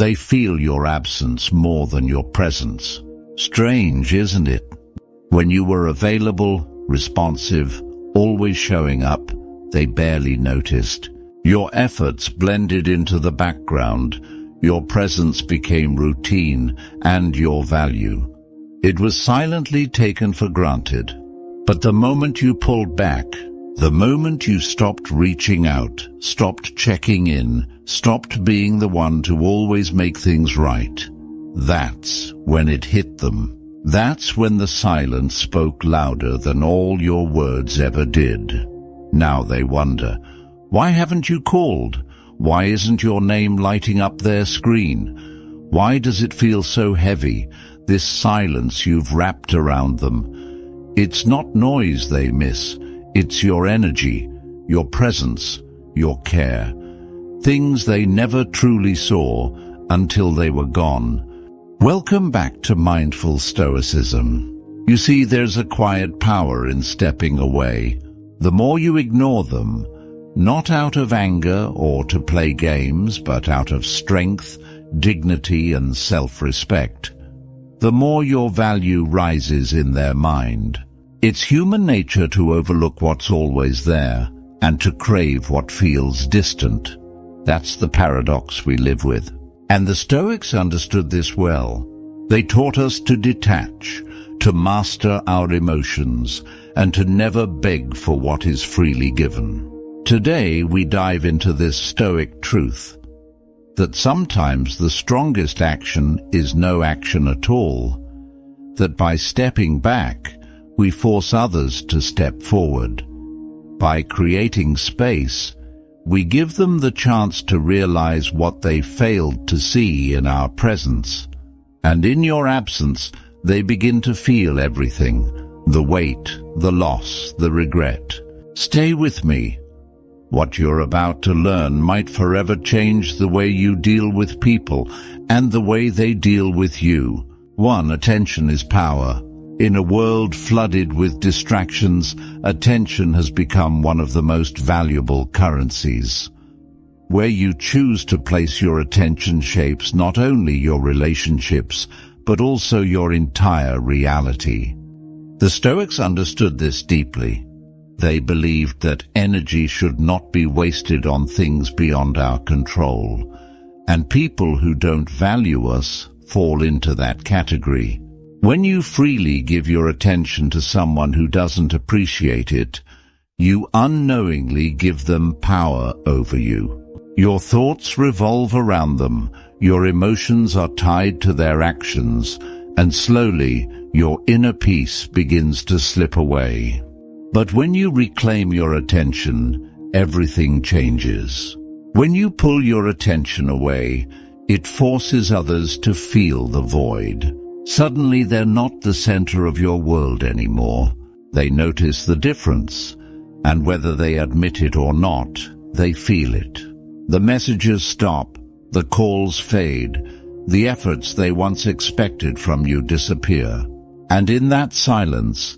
They feel your absence more than your presence. Strange, isn't it? When you were available, responsive, always showing up, they barely noticed. Your efforts blended into the background, your presence became routine, and your value. It was silently taken for granted. But the moment you pulled back, the moment you stopped reaching out, stopped checking in, stopped being the one to always make things right, that's when it hit them. That's when the silence spoke louder than all your words ever did. Now they wonder, why haven't you called? Why isn't your name lighting up their screen? Why does it feel so heavy, this silence you've wrapped around them? It's not noise they miss, it's your energy, your presence, your care. Things they never truly saw until they were gone. Welcome back to Mindful Stoicism. You see, there's a quiet power in stepping away. The more you ignore them, not out of anger or to play games, but out of strength, dignity, and self-respect, the more your value rises in their mind. It's human nature to overlook what's always there and to crave what feels distant. That's the paradox we live with. And the Stoics understood this well. They taught us to detach, to master our emotions, and to never beg for what is freely given. Today we dive into this Stoic truth, that sometimes the strongest action is no action at all, that by stepping back, we force others to step forward. By creating space, we give them the chance to realize what they failed to see in our presence. And in your absence, they begin to feel everything, the weight, the loss, the regret. Stay with me. What you're about to learn might forever change the way you deal with people and the way they deal with you. 1. Attention is power. In a world flooded with distractions, attention has become one of the most valuable currencies. Where you choose to place your attention shapes not only your relationships, but also your entire reality. The Stoics understood this deeply. They believed that energy should not be wasted on things beyond our control, and people who don't value us fall into that category. When you freely give your attention to someone who doesn't appreciate it, you unknowingly give them power over you. Your thoughts revolve around them, your emotions are tied to their actions, and slowly your inner peace begins to slip away. But when you reclaim your attention, everything changes. When you pull your attention away, it forces others to feel the void. Suddenly they're not the center of your world anymore. They notice the difference, and whether they admit it or not, they feel it. The messages stop, the calls fade, the efforts they once expected from you disappear. And in that silence,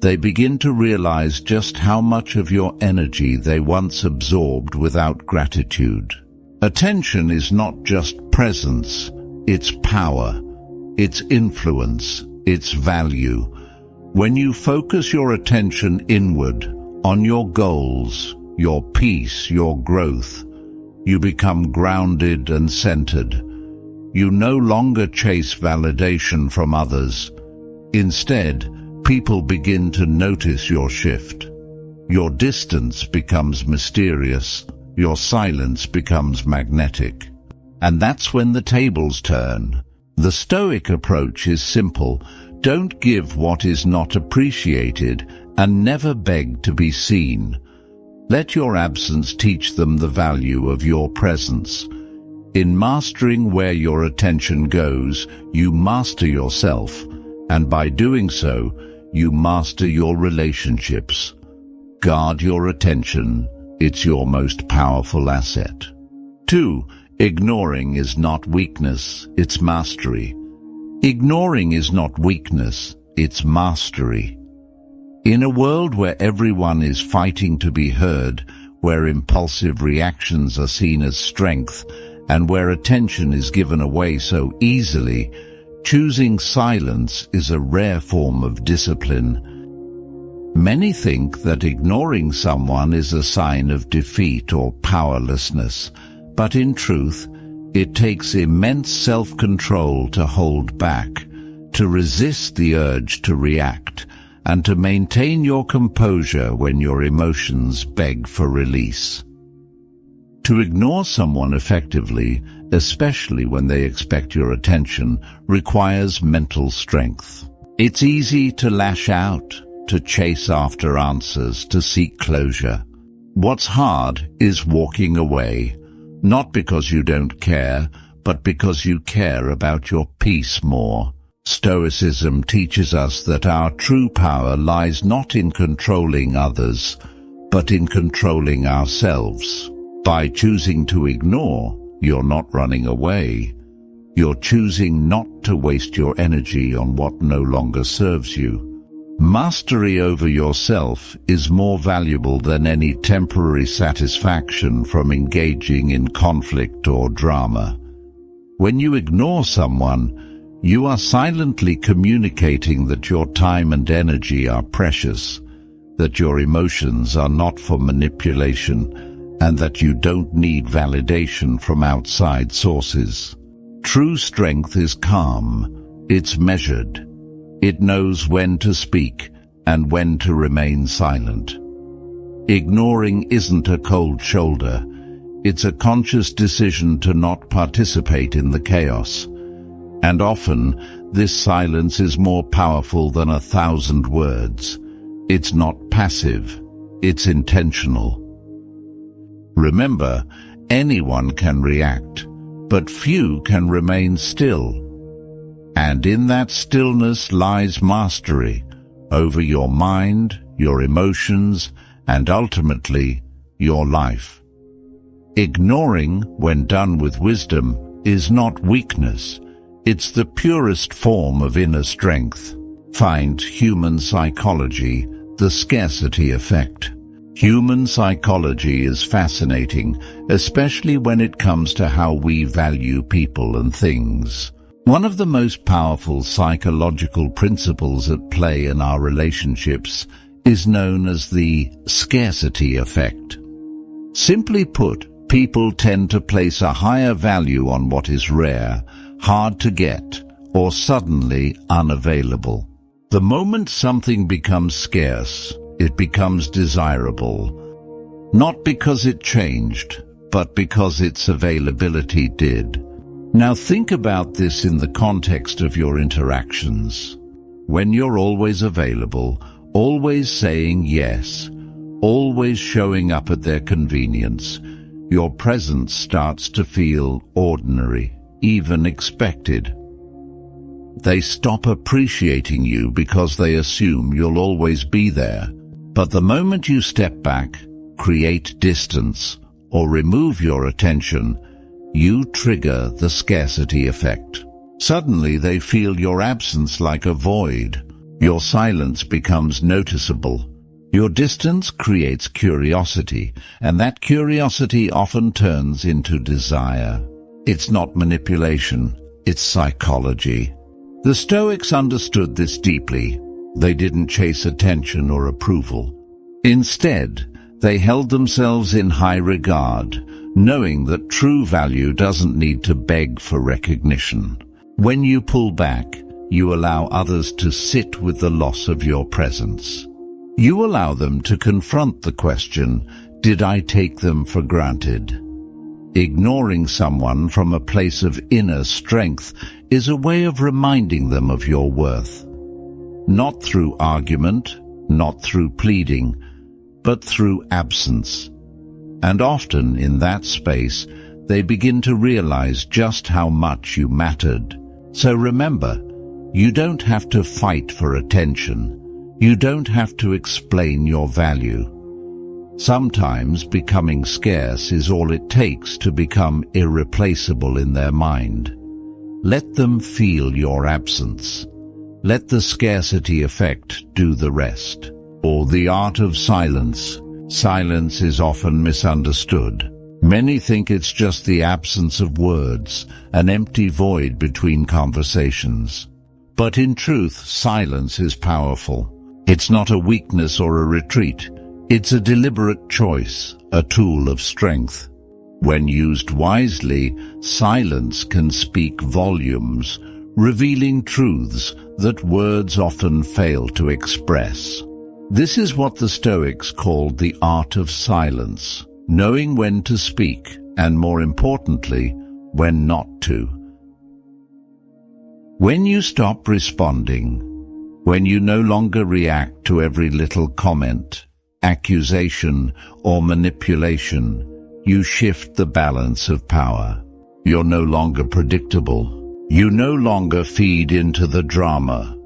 they begin to realize just how much of your energy they once absorbed without gratitude. Attention is not just presence, it's power. Its influence, its value. When you focus your attention inward, on your goals, your peace, your growth, you become grounded and centered. You no longer chase validation from others. Instead, people begin to notice your shift. Your distance becomes mysterious, your silence becomes magnetic. And that's when the tables turn. The Stoic approach is simple. Don't give what is not appreciated and never beg to be seen. Let your absence teach them the value of your presence. In mastering where your attention goes, you master yourself, and by doing so, you master your relationships. Guard your attention. It's your most powerful asset. 2. Ignoring is not weakness, it's mastery. Ignoring is not weakness, it's mastery. In a world where everyone is fighting to be heard, where impulsive reactions are seen as strength, And where attention is given away so easily, choosing silence is a rare form of discipline. Many think that ignoring someone is a sign of defeat or powerlessness, but in truth, it takes immense self-control to hold back, to resist the urge to react, and to maintain your composure when your emotions beg for release. To ignore someone effectively, especially when they expect your attention, requires mental strength. It's easy to lash out, to chase after answers, to seek closure. What's hard is walking away, not because you don't care, but because you care about your peace more. Stoicism teaches us that our true power lies not in controlling others, but in controlling ourselves. By choosing to ignore, you're not running away. You're choosing not to waste your energy on what no longer serves you. Mastery over yourself is more valuable than any temporary satisfaction from engaging in conflict or drama. When you ignore someone, you are silently communicating that your time and energy are precious, that your emotions are not for manipulation, and that you don't need validation from outside sources. True strength is calm, it's measured. It knows when to speak and when to remain silent. Ignoring isn't a cold shoulder, it's a conscious decision to not participate in the chaos. And often, this silence is more powerful than 1,000 words. It's not passive, it's intentional. Remember, anyone can react, but few can remain still. And in that stillness lies mastery over your mind, your emotions, and ultimately, your life. Ignoring, when done with wisdom, is not weakness. It's the purest form of inner strength. Find Human Psychology, The Scarcity Effect. Human psychology is fascinating, especially when it comes to how we value people and things. One of the most powerful psychological principles at play in our relationships is known as the scarcity effect. Simply put, people tend to place a higher value on what is rare, hard to get, or suddenly unavailable. The moment something becomes scarce, it becomes desirable, not because it changed, but because its availability did. Now think about this in the context of your interactions. When you're always available, always saying yes, always showing up at their convenience, your presence starts to feel ordinary, even expected. They stop appreciating you because they assume you'll always be there. But the moment you step back, create distance, or remove your attention, you trigger the scarcity effect. Suddenly they feel your absence like a void. Your silence becomes noticeable. Your distance creates curiosity, and that curiosity often turns into desire. It's not manipulation, it's psychology. The Stoics understood this deeply. They didn't chase attention or approval. Instead, they held themselves in high regard, knowing that true value doesn't need to beg for recognition. When you pull back, you allow others to sit with the loss of your presence. You allow them to confront the question, did I take them for granted? Ignoring someone from a place of inner strength is a way of reminding them of your worth. Not through argument, not through pleading, but through absence. And often in that space, they begin to realize just how much you mattered. So remember, you don't have to fight for attention. You don't have to explain your value. Sometimes becoming scarce is all it takes to become irreplaceable in their mind. Let them feel your absence. Let the scarcity effect do the rest. Or the art of silence. Silence is often misunderstood. Many think it's just the absence of words, an empty void between conversations. But in truth, silence is powerful. It's not a weakness or a retreat. It's a deliberate choice, a tool of strength. When used wisely, silence can speak volumes, revealing truths that words often fail to express. This is what the Stoics called the art of silence, knowing when to speak, and more importantly, when not to. When you stop responding, when you no longer react to every little comment, accusation, or manipulation, you shift the balance of power. You're no longer predictable. You no longer feed into the drama.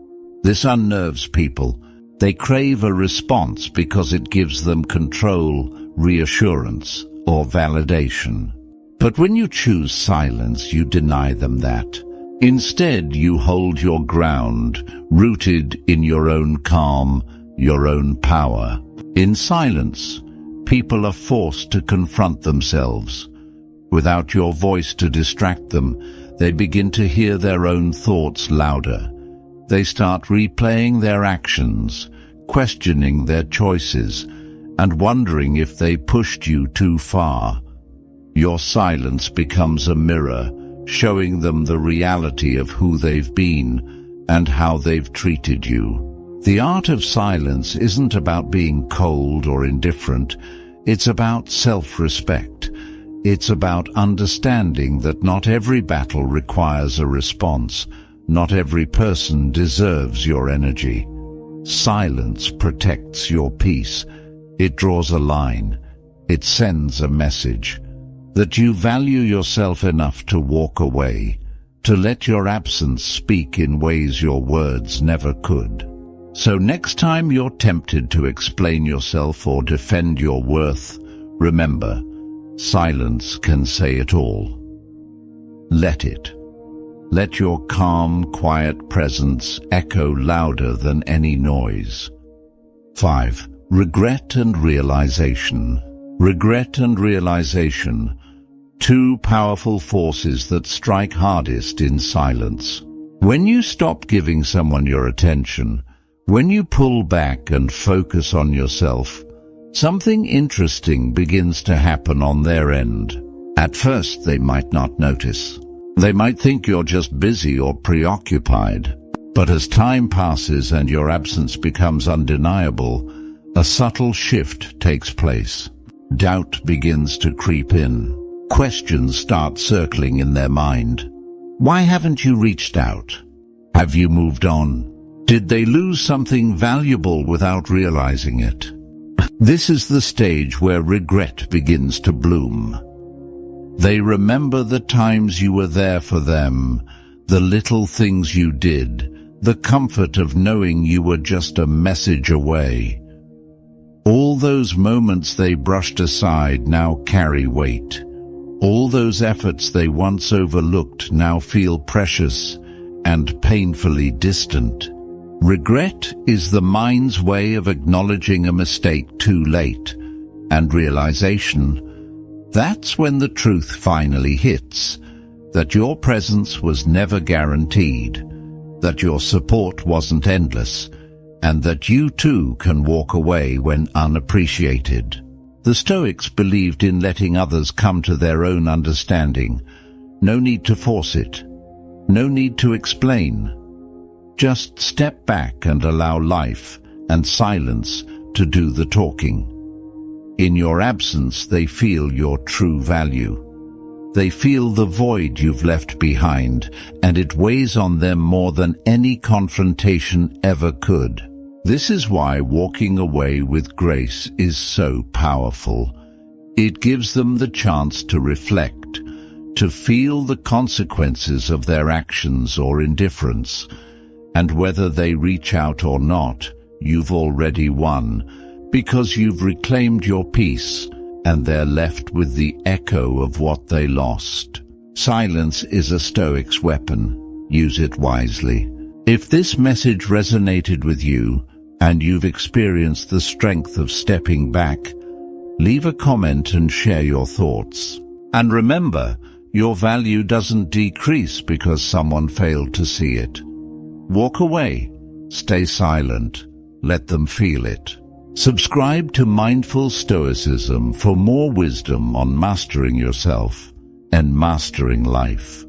This unnerves people. They crave a response because it gives them control, reassurance, or validation. But when you choose silence, you deny them that. Instead, you hold your ground, rooted in your own calm, your own power. In silence, people are forced to confront themselves. Without your voice to distract them, they begin to hear their own thoughts louder. They start replaying their actions, questioning their choices, and wondering if they pushed you too far. Your silence becomes a mirror, showing them the reality of who they've been and how they've treated you. The art of silence isn't about being cold or indifferent. It's about self-respect. It's about understanding that not every battle requires a response. Not every person deserves your energy. Silence protects your peace. It draws a line. It sends a message that you value yourself enough to walk away, to let your absence speak in ways your words never could. So next time you're tempted to explain yourself or defend your worth, remember, silence can say it all. Let it. Let your calm, quiet presence echo louder than any noise. 5. Regret and realization. Regret and realization, two powerful forces that strike hardest in silence. When you stop giving someone your attention, when you pull back and focus on yourself, something interesting begins to happen on their end. At first, they might not notice. They might think you're just busy or preoccupied. But as time passes and your absence becomes undeniable, a subtle shift takes place. Doubt begins to creep in. Questions start circling in their mind. Why haven't you reached out? Have you moved on? Did they lose something valuable without realizing it? This is the stage where regret begins to bloom. They remember the times you were there for them, the little things you did, the comfort of knowing you were just a message away. All those moments they brushed aside now carry weight. All those efforts they once overlooked now feel precious and painfully distant. Regret is the mind's way of acknowledging a mistake too late, and realization, that's when the truth finally hits, that your presence was never guaranteed, that your support wasn't endless, and that you too can walk away when unappreciated. The Stoics believed in letting others come to their own understanding. No need to force it. No need to explain. Just step back and allow life and silence to do the talking. In your absence, they feel your true value. They feel the void you've left behind, and it weighs on them more than any confrontation ever could. This is why walking away with grace is so powerful. It gives them the chance to reflect, to feel the consequences of their actions or indifference. And whether they reach out or not, you've already won, because you've reclaimed your peace, and they're left with the echo of what they lost. Silence is a Stoic's weapon. Use it wisely. If this message resonated with you, and you've experienced the strength of stepping back, Leave a comment and share your thoughts. And remember, your value doesn't decrease because someone failed to see it. Walk away. Stay silent. Let them feel it. Subscribe to Mindful Stoicism for more wisdom on mastering yourself and mastering life.